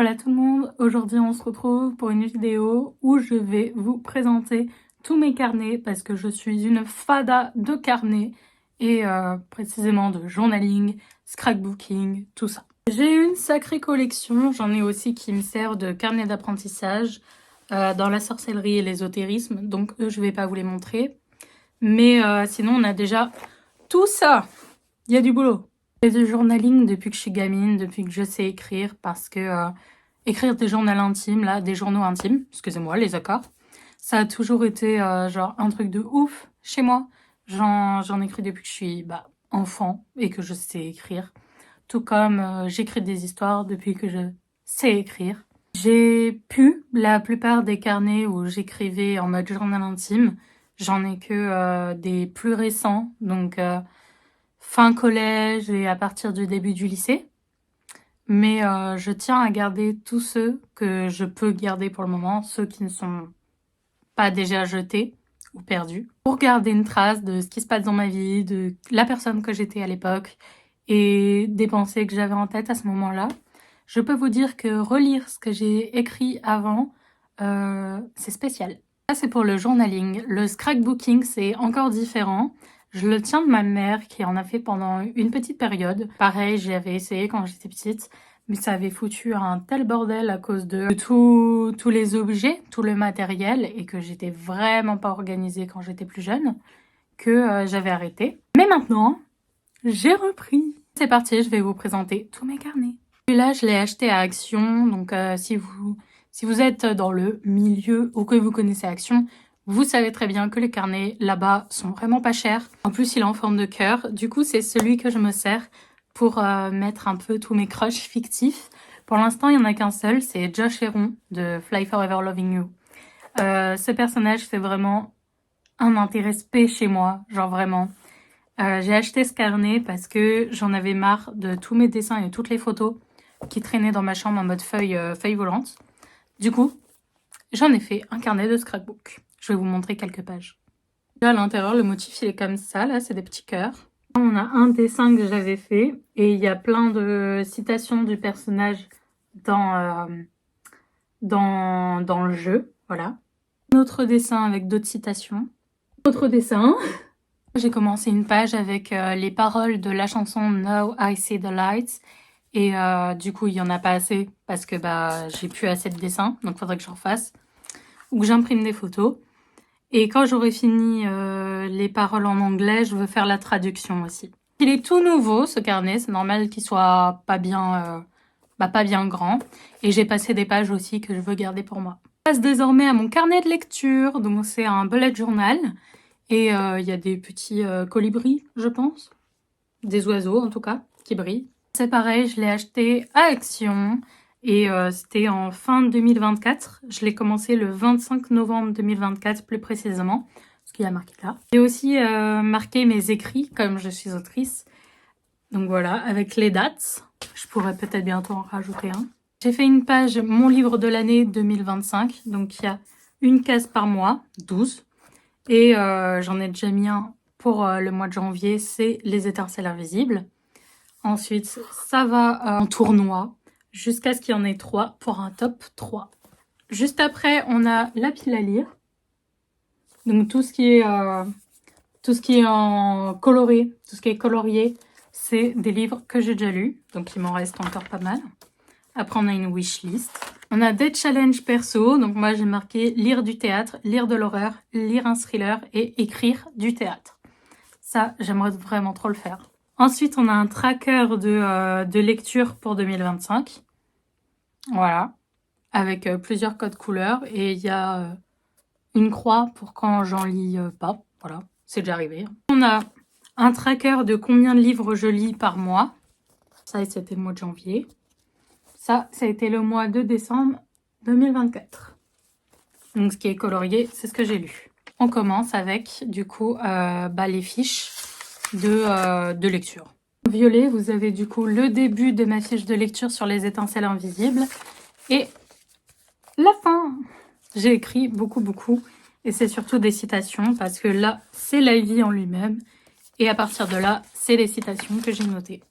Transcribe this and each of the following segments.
Voilà tout le monde, aujourd'hui on se retrouve pour une vidéo où je vais vous présenter tous mes carnets parce que je suis une fada de carnets et précisément de journaling, scrapbooking, tout ça. J'ai une sacrée collection, j'en ai aussi qui me servent de carnet d'apprentissage dans la sorcellerie et l'ésotérisme, donc eux je vais pas vous les montrer. Mais sinon on a déjà tout ça, il y a du boulot. J'ai du journaling depuis que je suis gamine, depuis que je sais écrire, parce que écrire des journaux intimes, là, des journaux intimes, excusez-moi, les accords, ça a toujours été genre un truc de ouf chez moi. J'en écris depuis que je suis enfant et que je sais écrire. Tout comme j'écris des histoires depuis que je sais écrire. J'ai pu la plupart des carnets où j'écrivais en mode journal intime. J'en ai que des plus récents, donc fin collège et à partir du début du lycée. Mais je tiens à garder tous ceux que je peux garder pour le moment, ceux qui ne sont pas déjà jetés ou perdus, pour garder une trace de ce qui se passe dans ma vie, de la personne que j'étais à l'époque et des pensées que j'avais en tête à ce moment-là. Je peux vous dire que relire ce que j'ai écrit avant, c'est spécial. Ça, c'est pour le journaling. Le scrapbooking, c'est encore différent. Je le tiens de ma mère qui en a fait pendant une petite période. Pareil, j'avais essayé quand j'étais petite, mais ça avait foutu un tel bordel à cause de tous les objets, tout le matériel, et que j'étais vraiment pas organisée quand j'étais plus jeune, que j'avais arrêté. Mais maintenant, j'ai repris. C'est parti, je vais vous présenter tous mes carnets. Celui-là, je l'ai acheté à Action, donc si vous êtes dans le milieu ou que vous connaissez Action, vous savez très bien que les carnets là-bas sont vraiment pas chers. En plus, il est en forme de cœur. Du coup, c'est celui que je me sers pour mettre un peu tous mes crushs fictifs. Pour l'instant, il n'y en a qu'un seul, c'est Josh Heron de Fly Forever Loving You. Ce personnage fait vraiment un intérêt spé chez moi, genre vraiment. J'ai acheté ce carnet parce que j'en avais marre de tous mes dessins et toutes les photos qui traînaient dans ma chambre en mode feuille volante. Du coup, j'en ai fait un carnet de scrapbook. Je vais vous montrer quelques pages. Là, à l'intérieur, le motif, il est comme ça. Là, c'est des petits cœurs. On a un dessin que j'avais fait et il y a plein de citations du personnage dans le jeu. Voilà. Un autre dessin avec d'autres citations. Autre dessin. J'ai commencé une page avec les paroles de la chanson Now I See the Lights. Et du coup, il n'y en a pas assez parce que j'ai plus assez de dessins. Donc, il faudrait que j'en refasse. Ou que j'imprime des photos. Et quand j'aurai fini les paroles en anglais, je veux faire la traduction aussi. Il est tout nouveau, ce carnet. C'est normal qu'il soit pas bien grand. Et j'ai passé des pages aussi que je veux garder pour moi. Je passe désormais à mon carnet de lecture. Donc, c'est un bullet journal. Et il y a des petits colibris, je pense. Des oiseaux, en tout cas, qui brillent. C'est pareil, je l'ai acheté à Action. Et c'était en fin 2024. Je l'ai commencé le 25 novembre 2024, plus précisément. Ce qu'il y a marqué là. J'ai aussi marqué mes écrits, comme je suis autrice. Donc voilà, avec les dates. Je pourrais peut-être bientôt en rajouter un. J'ai fait une page « Mon livre de l'année 2025 ». Donc il y a une case par mois, 12. Et j'en ai déjà mis un pour le mois de janvier, c'est les étincelles invisibles. Ensuite, ça va en tournoi, jusqu'à ce qu'il y en ait 3 pour un top 3. Juste après, on a la pile à lire. Donc tout ce qui est en coloré, tout ce qui est colorié, c'est des livres que j'ai déjà lus. Donc il m'en reste encore pas mal. Après, on a une wishlist. On a des challenges perso. Donc moi, j'ai marqué lire du théâtre, lire de l'horreur, lire un thriller et écrire du théâtre. Ça, j'aimerais vraiment trop le faire. Ensuite, on a un tracker de lecture pour 2025. Voilà. Avec plusieurs codes couleurs. Et il y a une croix pour quand j'en lis pas. Voilà, c'est déjà arrivé. On a un tracker de combien de livres je lis par mois. Ça, c'était le mois de janvier. Ça a été le mois de décembre 2024. Donc, ce qui est colorié, c'est ce que j'ai lu. On commence avec, du coup, les fiches de lecture. En violet, vous avez du coup le début de ma fiche de lecture sur les étincelles invisibles. Et la fin. J'ai écrit beaucoup. Et c'est surtout des citations parce que là, c'est la vie en lui-même. Et à partir de là, c'est les citations que j'ai notées.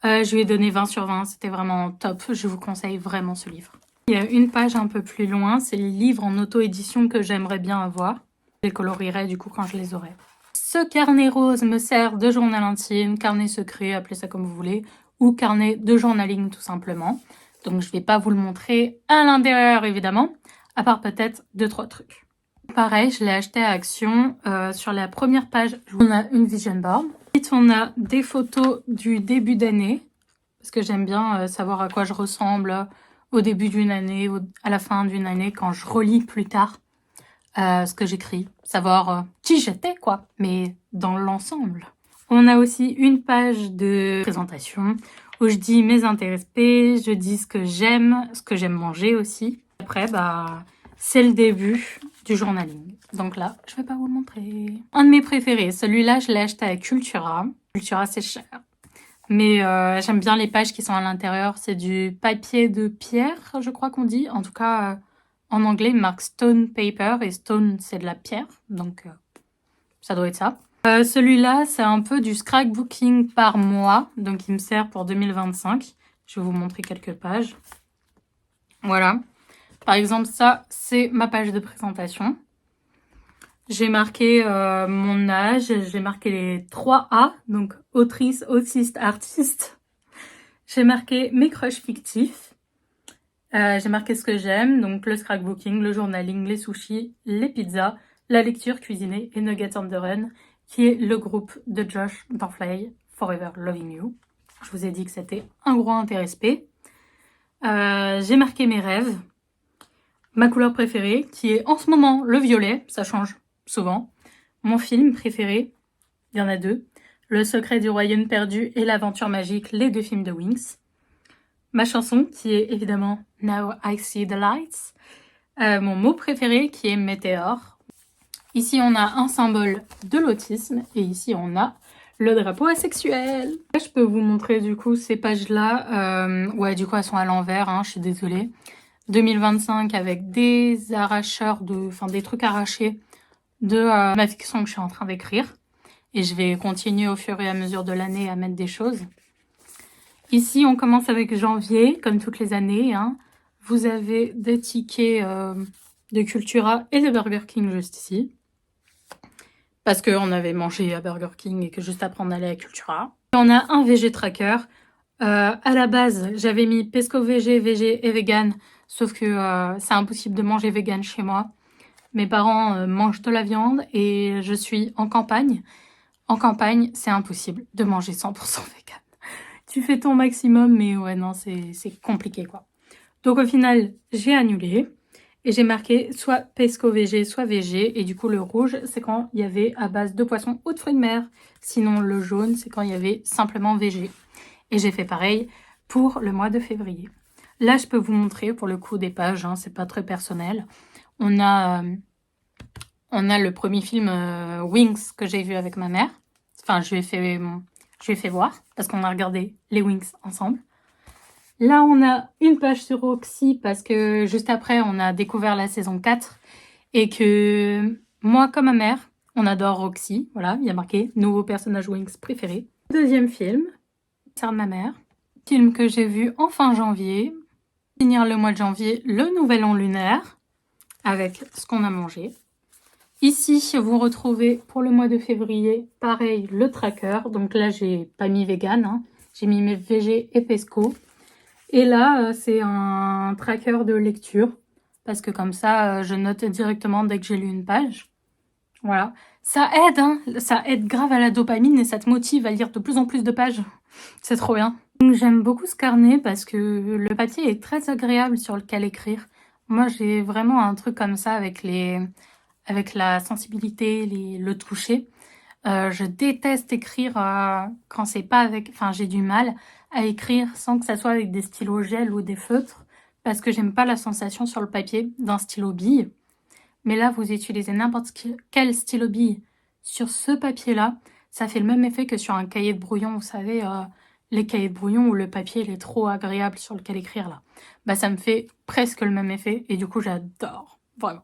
Je lui ai donné 20 sur 20, c'était vraiment top. Je vous conseille vraiment ce livre. Il y a une page un peu plus loin, c'est les livres en auto-édition que j'aimerais bien avoir. Je les colorierai du coup quand je les aurai. Ce carnet rose me sert de journal intime, carnet secret, appelez ça comme vous voulez, ou carnet de journaling tout simplement. Donc je ne vais pas vous le montrer à l'intérieur évidemment, à part peut-être 2-3 trucs. Pareil, je l'ai acheté à Action. Sur la première page, on a une vision board. Ensuite, on a des photos du début d'année, parce que j'aime bien savoir à quoi je ressemble au début d'une année, à la fin d'une année, quand je relis plus tard ce que j'écris. Savoir qui j'étais, quoi, mais dans l'ensemble. On a aussi une page de présentation où je dis mes intérêts, je dis ce que j'aime manger aussi. Après, c'est le début du journaling. Donc là, je vais pas vous le montrer. Un de mes préférés, celui-là, je l'ai acheté à Cultura. Cultura, c'est cher. Mais j'aime bien les pages qui sont à l'intérieur. C'est du papier de pierre, je crois qu'on dit. En tout cas, en anglais, il marque stone paper. Et stone, c'est de la pierre. Donc, ça doit être ça. Celui-là, c'est un peu du scrapbooking par mois. Donc, il me sert pour 2025. Je vais vous montrer quelques pages. Voilà. Par exemple, ça, c'est ma page de présentation. J'ai marqué mon âge, j'ai marqué les 3 A, donc autrice, autiste, artiste. J'ai marqué mes crushs fictifs. J'ai marqué ce que j'aime, donc le scrapbooking, le journaling, les sushis, les pizzas, la lecture, cuisiner et Nuggets on the Run, qui est le groupe de Josh Dorfley, Forever Loving You. Je vous ai dit que c'était un gros intéressé. J'ai marqué mes rêves. Ma couleur préférée, qui est en ce moment le violet, ça change souvent. Mon film préféré, il y en a 2. Le secret du royaume perdu et l'aventure magique, les 2 films de Winx. Ma chanson, qui est évidemment Now I See the Lights. Mon mot préféré, qui est météore. Ici, on a un symbole de l'autisme. Et ici, on a le drapeau asexuel. Je peux vous montrer du coup ces pages-là. Ouais, du coup, elles sont à l'envers, hein, je suis désolée. 2025 avec des arracheurs des trucs arrachés de ma fiction que je suis en train d'écrire. Et je vais continuer au fur et à mesure de l'année à mettre des choses. Ici, on commence avec janvier, comme toutes les années. Hein. Vous avez des tickets de Cultura et de Burger King juste ici. Parce qu'on avait mangé à Burger King et que juste après, on allait à Cultura. On a un VG Tracker. À la base, j'avais mis Pesco VG, VG et vegan. Sauf que c'est impossible de manger vegan chez moi. Mes parents mangent de la viande et je suis en campagne. En campagne, c'est impossible de manger 100% vegan. Tu fais ton maximum, mais ouais, non, c'est compliqué, quoi. Donc au final, j'ai annulé et j'ai marqué soit pesco VG, soit VG. Et du coup, le rouge, c'est quand il y avait à base de poissons ou de fruits de mer. Sinon, le jaune, c'est quand il y avait simplement VG. Et j'ai fait pareil pour le mois de février. Là, je peux vous montrer pour le coup des pages, hein, c'est pas très personnel. On a le premier film Winx que j'ai vu avec ma mère. Enfin, je lui ai fait voir parce qu'on a regardé les Winx ensemble. Là, on a une page sur Roxy parce que juste après, on a découvert la saison 4 et que moi, comme ma mère, on adore Roxy. Voilà, il y a marqué « Nouveau personnage Winx préféré ». Deuxième film, c'est ma mère. Film que j'ai vu en fin janvier. Finir le mois de janvier, le nouvel an lunaire avec ce qu'on a mangé. Ici, vous retrouvez pour le mois de février, pareil, le tracker. Donc là, j'ai pas mis vegan, hein. J'ai mis mes VG et pesco. Et là, c'est un tracker de lecture. Parce que comme ça, je note directement dès que j'ai lu une page. Voilà. Ça aide, hein. Ça aide grave à la dopamine et ça te motive à lire de plus en plus de pages. C'est trop bien. Donc j'aime beaucoup ce carnet parce que le papier est très agréable sur lequel écrire. Moi, j'ai vraiment un truc comme ça avec la sensibilité, le toucher. Je déteste écrire quand c'est pas avec... Enfin, j'ai du mal à écrire sans que ça soit avec des stylos gel ou des feutres parce que j'aime pas la sensation sur le papier d'un stylo bille. Mais là, vous utilisez n'importe quel stylo bille sur ce papier-là, ça fait le même effet que sur un cahier de brouillon. Vous savez, les cahiers de brouillon où le papier il est trop agréable sur lequel écrire là. Bah, ça me fait presque le même effet et du coup, j'adore. Vraiment.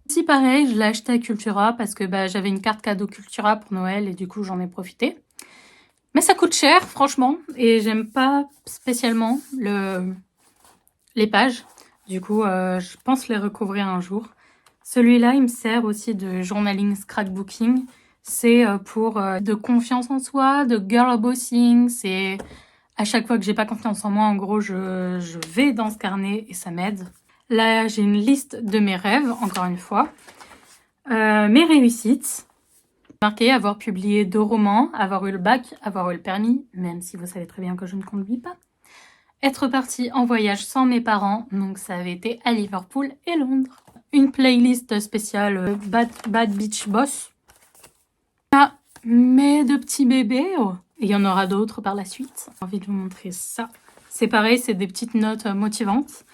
Ici, pareil, je l'ai acheté à Cultura parce que j'avais une carte cadeau Cultura pour Noël et du coup, j'en ai profité. Mais ça coûte cher, franchement, et j'aime pas spécialement les pages. Du coup, je pense les recouvrir un jour. Celui-là, il me sert aussi de journaling scrapbooking. C'est pour de confiance en soi, de girl bossing. C'est à chaque fois que j'ai pas confiance en moi, en gros, je vais dans ce carnet et ça m'aide. Là, j'ai une liste de mes rêves, encore une fois. Mes réussites. Marqué avoir publié 2 romans, avoir eu le bac, avoir eu le permis, même si vous savez très bien que je ne conduis pas. Être partie en voyage sans mes parents, donc ça avait été à Liverpool et Londres. Une playlist spéciale Bad Beach Boss. Ah, mes 2 petits bébés. Oh. Et il y en aura d'autres par la suite. J'ai envie de vous montrer ça. C'est pareil, c'est des petites notes motivantes.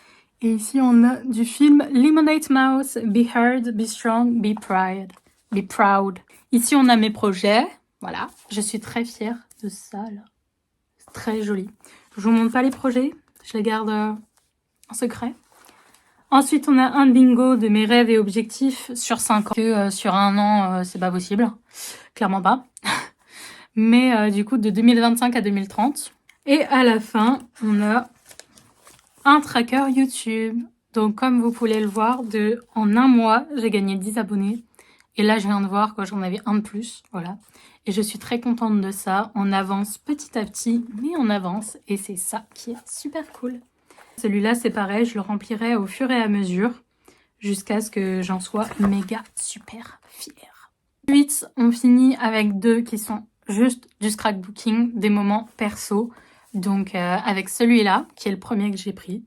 Et ici, on a du film Lemonade Mouth, Be Heard, Be Strong, Be Proud. Be Proud. Ici, on a mes projets. Voilà, je suis très fière de ça, là. C'est très joli. Je vous montre pas les projets, je les garde en secret. Ensuite, on a un bingo de mes rêves et objectifs sur 5 ans. Que sur 1 an, c'est pas possible. Clairement pas. Mais du coup, de 2025 à 2030. Et à la fin, on a un tracker YouTube. Donc, comme vous pouvez le voir, en 1 mois, j'ai gagné 10 abonnés. Et là, je viens de voir que j'en avais un de plus, voilà. Et je suis très contente de ça. On avance petit à petit, mais on avance. Et c'est ça qui est super cool. Celui-là, c'est pareil, je le remplirai au fur et à mesure, jusqu'à ce que j'en sois méga super fière. Ensuite, on finit avec 2 qui sont juste du scrapbooking, des moments perso. Donc, avec celui-là, qui est le premier que j'ai pris.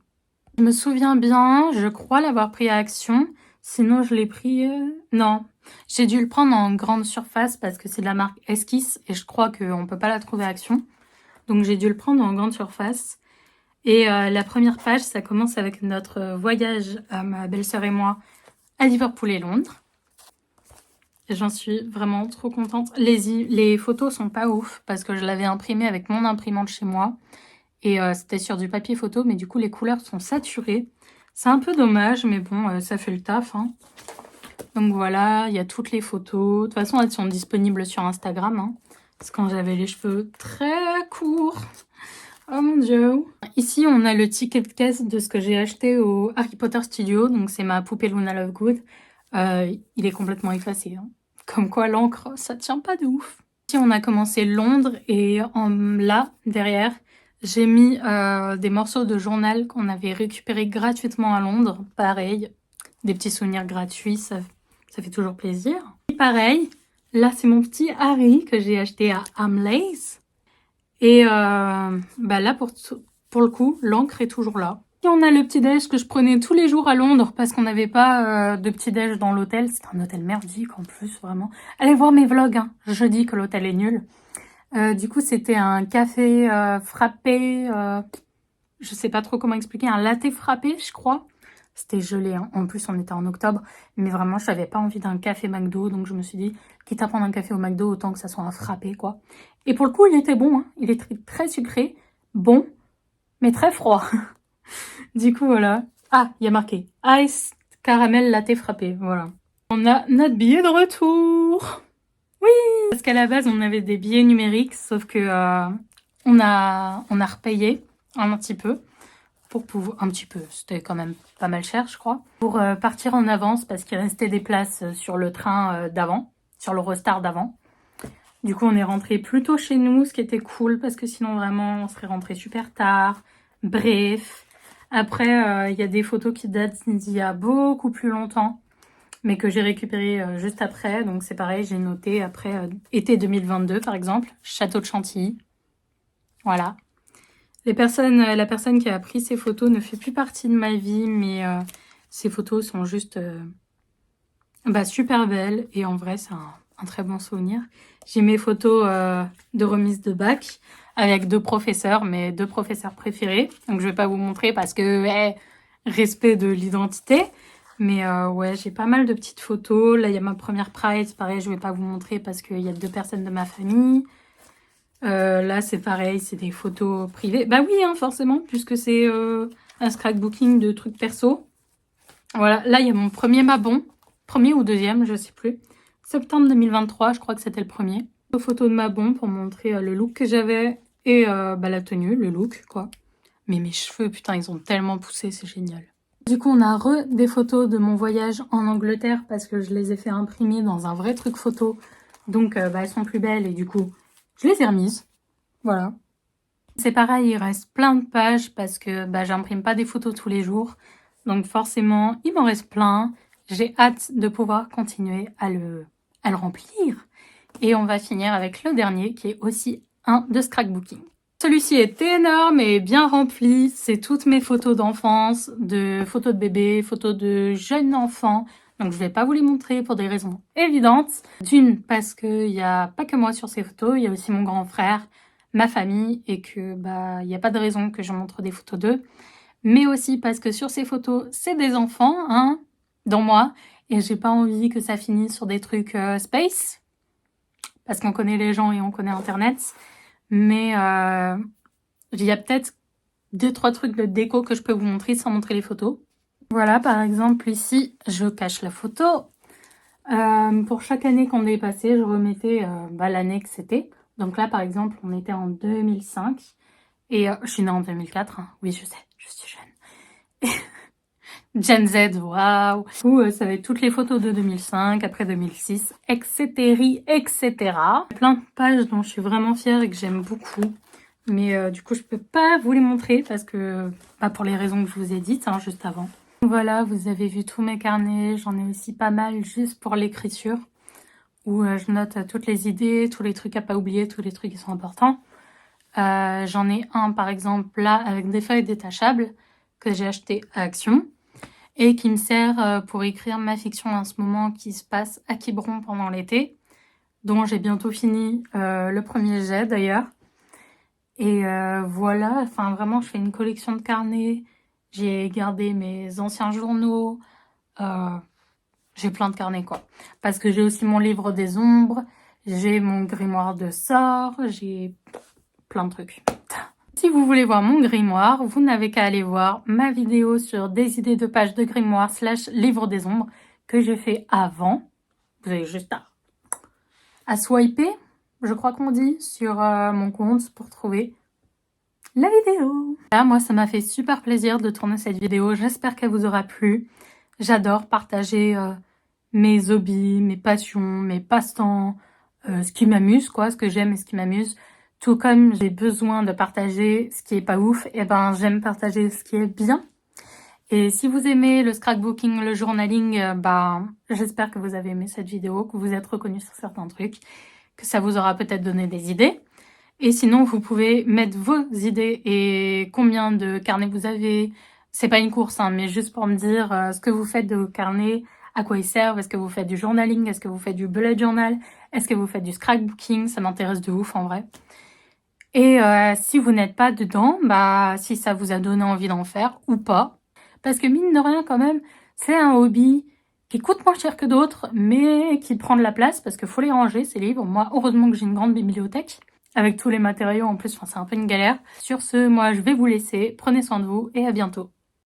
Je me souviens bien, je crois l'avoir pris à Action. Sinon, je l'ai pris... Non, j'ai dû le prendre en grande surface parce que c'est de la marque Esquisse et je crois qu'on ne peut pas la trouver à Action. Donc, j'ai dû le prendre en grande surface. Et la première page, ça commence avec notre voyage, ma belle-sœur et moi, à Liverpool et Londres. Et j'en suis vraiment trop contente. Les photos sont pas ouf parce que je l'avais imprimé avec mon imprimante chez moi. Et c'était sur du papier photo, mais du coup, les couleurs sont saturées. C'est un peu dommage, mais bon, ça fait le taf, hein. Donc voilà, il y a toutes les photos. De toute façon, elles sont disponibles sur Instagram, hein. C'est quand j'avais les cheveux très courts. Oh mon dieu. Ici, on a le ticket de caisse de ce que j'ai acheté au Harry Potter Studio. Donc, c'est ma poupée Luna Lovegood. Il est complètement effacé, hein. Comme quoi, l'encre, ça tient pas de ouf. Ici, on a commencé Londres et là, derrière, j'ai mis des morceaux de journal qu'on avait récupérés gratuitement à Londres. Pareil, des petits souvenirs gratuits, ça fait toujours plaisir. Et pareil, là, c'est mon petit Harry que j'ai acheté à Hamleys. Et là, pour le coup, l'encre est toujours là. Et on a le petit-déj que je prenais tous les jours à Londres parce qu'on n'avait pas de petit-déj dans l'hôtel. C'est un hôtel merdique en plus, vraiment. Allez voir mes vlogs, hein. Je dis que l'hôtel est nul. Du coup, c'était un café frappé, je sais pas trop comment expliquer, un latte frappé, je crois. C'était gelé, hein. En plus, on était en octobre, mais vraiment, je n'avais pas envie d'un café McDo, donc je me suis dit, quitte à prendre un café au McDo, autant que ça soit un frappé, quoi. Et pour le coup, il était bon, hein. Il était très sucré, bon, mais très froid. Du coup, voilà. Ah, il y a marqué Ice Caramel Latte frappé, voilà. On a notre billet de retour. Oui, parce qu'à la base, on avait des billets numériques, sauf que on a repayé un petit peu. Pour pouvoir, un petit peu, c'était quand même pas mal cher, je crois. Pour partir en avance, parce qu'il restait des places sur le train d'avant, sur l'Eurostar d'avant. Du coup, on est rentré plus tôt chez nous, ce qui était cool, parce que sinon, vraiment, on serait rentré super tard. Bref. Après, il y a des photos qui datent d'il y a beaucoup plus longtemps, mais que j'ai récupérées juste après. Donc, c'est pareil, j'ai noté après été 2022, par exemple, Château de Chantilly. Voilà. La personne qui a pris ces photos ne fait plus partie de ma vie, mais ces photos sont juste super belles. Et en vrai, c'est un très bon souvenir. J'ai mes photos de remise de bac avec 2 professeurs, mes 2 professeurs préférés. Donc, je vais pas vous montrer parce que, respect de l'identité. Mais ouais, j'ai pas mal de petites photos. Là, il y a ma première Pride. Pareil, je vais pas vous montrer parce qu'il y a 2 personnes de ma famille. Là, c'est pareil, c'est des photos privées. Bah oui, hein, forcément, puisque c'est un scrapbooking de trucs perso. Voilà, là, il y a mon premier Mabon. Premier ou deuxième, je sais plus. Septembre 2023, je crois que c'était le premier. Photo de ma bombe pour montrer le look que j'avais et la tenue, le look quoi. Mais mes cheveux, putain, ils ont tellement poussé, c'est génial. Du coup, on a des photos de mon voyage en Angleterre parce que je les ai fait imprimer dans un vrai truc photo. Donc, elles sont plus belles et du coup, je les ai remises. Voilà. C'est pareil, il reste plein de pages parce que j'imprime pas des photos tous les jours. Donc forcément, il m'en reste plein. J'ai hâte de pouvoir continuer à le remplir. Et on va finir avec le dernier qui est aussi un de scrapbooking. Celui-ci est énorme et bien rempli. C'est toutes mes photos d'enfance, de photos de bébé, photos de jeunes enfants. Donc je vais pas vous les montrer pour des raisons évidentes. D'une, parce qu'il n'y a pas que moi sur ces photos, il y a aussi mon grand frère, ma famille, et que il n'y a pas de raison que je montre des photos d'eux. Mais aussi parce que sur ces photos, c'est des enfants, hein, dont moi, et j'ai pas envie que ça finisse sur des trucs space, parce qu'on connaît les gens et on connaît Internet. Mais il y a peut-être 2-3 trucs de déco que je peux vous montrer sans montrer les photos. Voilà, par exemple, ici, je cache la photo. Pour chaque année qu'on est passé, je remettais l'année que c'était. Donc là, par exemple, on était en 2005. Et je suis née en 2004. Hein. Oui, je sais, je suis jeune. Gen Z, waouh. Du coup, ça va être toutes les photos de 2005, après 2006, etc., etc. Plein de pages dont je suis vraiment fière et que j'aime beaucoup. Mais du coup, je peux pas vous les montrer parce que, pour les raisons que je vous ai dites juste avant. Voilà, vous avez vu tous mes carnets. J'en ai aussi pas mal juste pour l'écriture, où je note toutes les idées, tous les trucs à pas oublier, tous les trucs qui sont importants. J'en ai un, par exemple, là, avec des feuilles détachables que j'ai acheté à Action et qui me sert pour écrire ma fiction en ce moment qui se passe à Quiberon pendant l'été, dont j'ai bientôt fini le premier jet d'ailleurs. Et voilà, enfin vraiment, je fais une collection de carnets. J'ai gardé mes anciens journaux. J'ai plein de carnets, quoi. Parce que j'ai aussi mon livre des ombres. J'ai mon grimoire de sorts. J'ai plein de trucs. Si vous voulez voir mon grimoire, vous n'avez qu'à aller voir ma vidéo sur des idées de pages de grimoire / livre des ombres que j'ai fait avant. Vous avez juste à swiper, je crois qu'on dit, sur mon compte pour trouver la vidéo. Là, moi, ça m'a fait super plaisir de tourner cette vidéo. J'espère qu'elle vous aura plu. J'adore partager mes hobbies, mes passions, mes passe-temps, ce qui m'amuse, quoi, ce que j'aime et ce qui m'amuse. Tout comme j'ai besoin de partager ce qui est pas ouf, et j'aime partager ce qui est bien. Et si vous aimez le scrapbooking, le journaling, j'espère que vous avez aimé cette vidéo, que vous êtes reconnus sur certains trucs, que ça vous aura peut-être donné des idées. Et sinon, vous pouvez mettre vos idées et combien de carnets vous avez. C'est pas une course, mais juste pour me dire ce que vous faites de vos carnets, à quoi ils servent, est-ce que vous faites du journaling, est-ce que vous faites du bullet journal, est-ce que vous faites du scrapbooking, ça m'intéresse de ouf en vrai. Et si vous n'êtes pas dedans, si ça vous a donné envie d'en faire ou pas. Parce que mine de rien quand même, c'est un hobby qui coûte moins cher que d'autres, mais qui prend de la place parce qu'il faut les ranger, ces livres. Moi, heureusement que j'ai une grande bibliothèque avec tous les matériaux en plus, c'est un peu une galère. Sur ce, moi je vais vous laisser, prenez soin de vous et à bientôt.